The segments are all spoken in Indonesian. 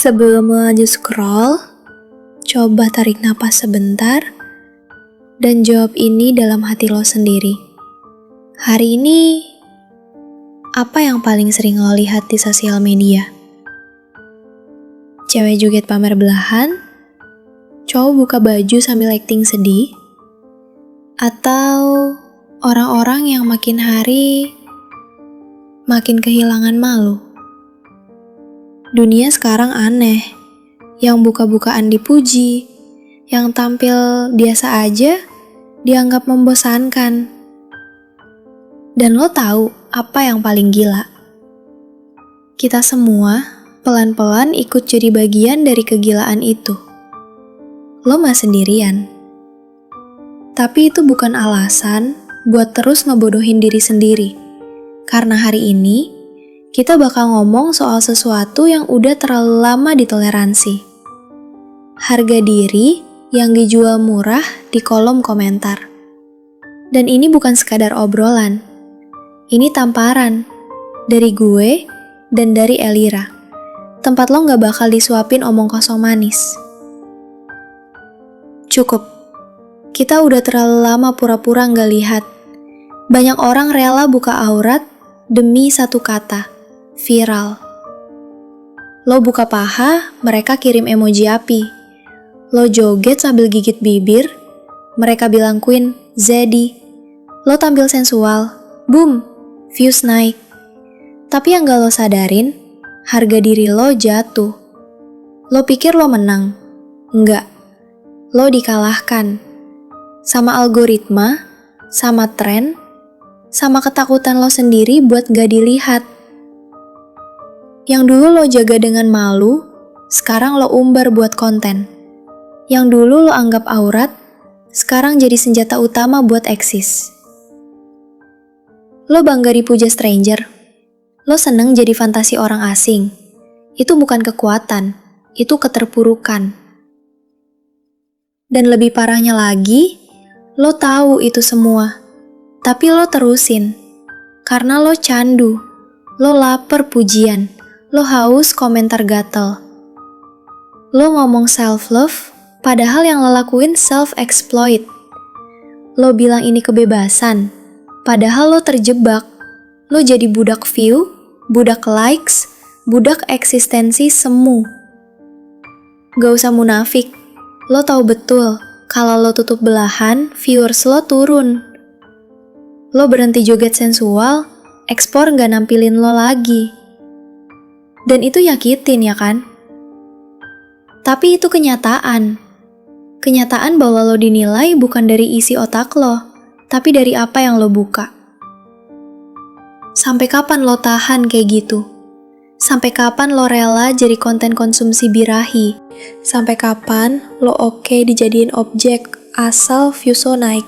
Sebelum lanjut scroll, coba tarik napas sebentar dan jawab ini dalam hati lo sendiri. Hari ini, apa yang paling sering lo lihat di sosial media? Cewek joget pamer belahan? Cowok buka baju sambil acting sedih? Atau orang-orang yang makin hari makin kehilangan malu? Dunia sekarang aneh, yang buka-bukaan dipuji, yang tampil biasa aja dianggap membosankan. Dan lo tahu apa yang paling gila? Kita semua pelan-pelan ikut jadi bagian dari kegilaan itu. Lo mah sendirian. Tapi itu bukan alasan buat terus ngebodohin diri sendiri. Karena hari ini, kita bakal ngomong soal sesuatu yang udah terlalu lama ditoleransi. Harga diri yang dijual murah di kolom komentar. Dan ini bukan sekadar obrolan. Ini tamparan dari gue dan dari Elira. Tempat lo gak bakal disuapin omong kosong manis. Cukup. Kita udah terlalu lama pura-pura gak lihat. Banyak orang rela buka aurat demi satu kata. Viral. Lo buka paha, mereka kirim emoji api. Lo joget sambil gigit bibir, mereka bilang Queen, Zeddy. Lo tampil sensual, boom, views naik. Tapi yang gak lo sadarin, harga diri lo jatuh. Lo pikir lo menang? Enggak. Lo dikalahkan. Sama algoritma, sama tren, sama ketakutan lo sendiri buat gak dilihat. Yang dulu lo jaga dengan malu, sekarang lo umbar buat konten. Yang dulu lo anggap aurat, sekarang jadi senjata utama buat eksis. Lo bangga dipuja stranger. Lo seneng jadi fantasi orang asing. Itu bukan kekuatan, itu keterpurukan. Dan lebih parahnya lagi, lo tahu itu semua. Tapi lo terusin. Karena lo candu. Lo lapar pujian. Lo haus komentar gatel. Lo ngomong self-love, padahal yang lo lakuin self-exploit. Lo bilang ini kebebasan, padahal lo terjebak. Lo jadi budak view, budak likes, budak eksistensi semu. Gak usah munafik, lo tahu betul kalau lo tutup belahan, viewers lo turun. Lo berhenti joget sensual, ekspor gak nampilin lo lagi. Dan itu nyakitin ya kan? Tapi itu kenyataan. Kenyataan bahwa lo dinilai bukan dari isi otak lo, tapi dari apa yang lo buka. Sampai kapan lo tahan kayak gitu? Sampai kapan lo rela jadi konten konsumsi birahi? Sampai kapan lo oke dijadiin objek asal views lo naik?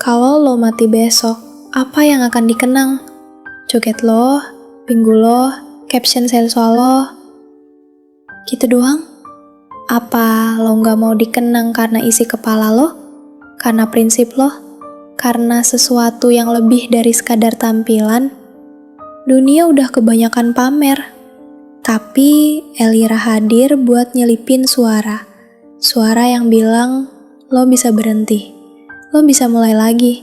Kalau lo mati besok, apa yang akan dikenang? Joget lo, pinggul lo, caption sensual lo, gitu doang? Apa lo gak mau dikenang karena isi kepala lo? Karena prinsip lo? Karena sesuatu yang lebih dari sekadar tampilan? Dunia udah kebanyakan pamer. Tapi Elira hadir buat nyelipin suara. Suara yang bilang, lo bisa berhenti. Lo bisa mulai lagi.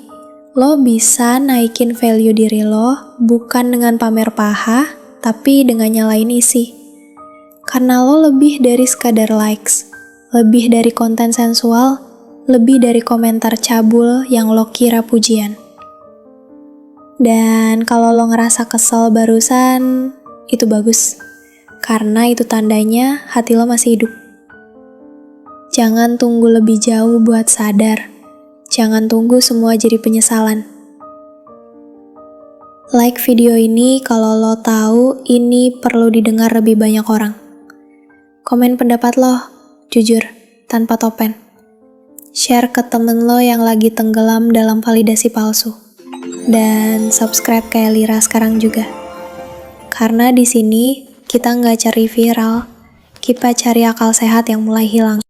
Lo bisa naikin value diri lo bukan dengan pamer paha, tapi dengan nyalain isi. Karena lo lebih dari sekadar likes, lebih dari konten sensual, lebih dari komentar cabul yang lo kira pujian. Dan kalau lo ngerasa kesel barusan, itu bagus. Karena itu tandanya hati lo masih hidup. Jangan tunggu lebih jauh buat sadar. Jangan tunggu semua jadi penyesalan. Like video ini kalau lo tahu ini perlu didengar lebih banyak orang. Komen pendapat lo, jujur, tanpa topen. Share ke temen lo yang lagi tenggelam dalam validasi palsu. Dan subscribe ke Elira sekarang juga. Karena di sini kita nggak cari viral, kita cari akal sehat yang mulai hilang.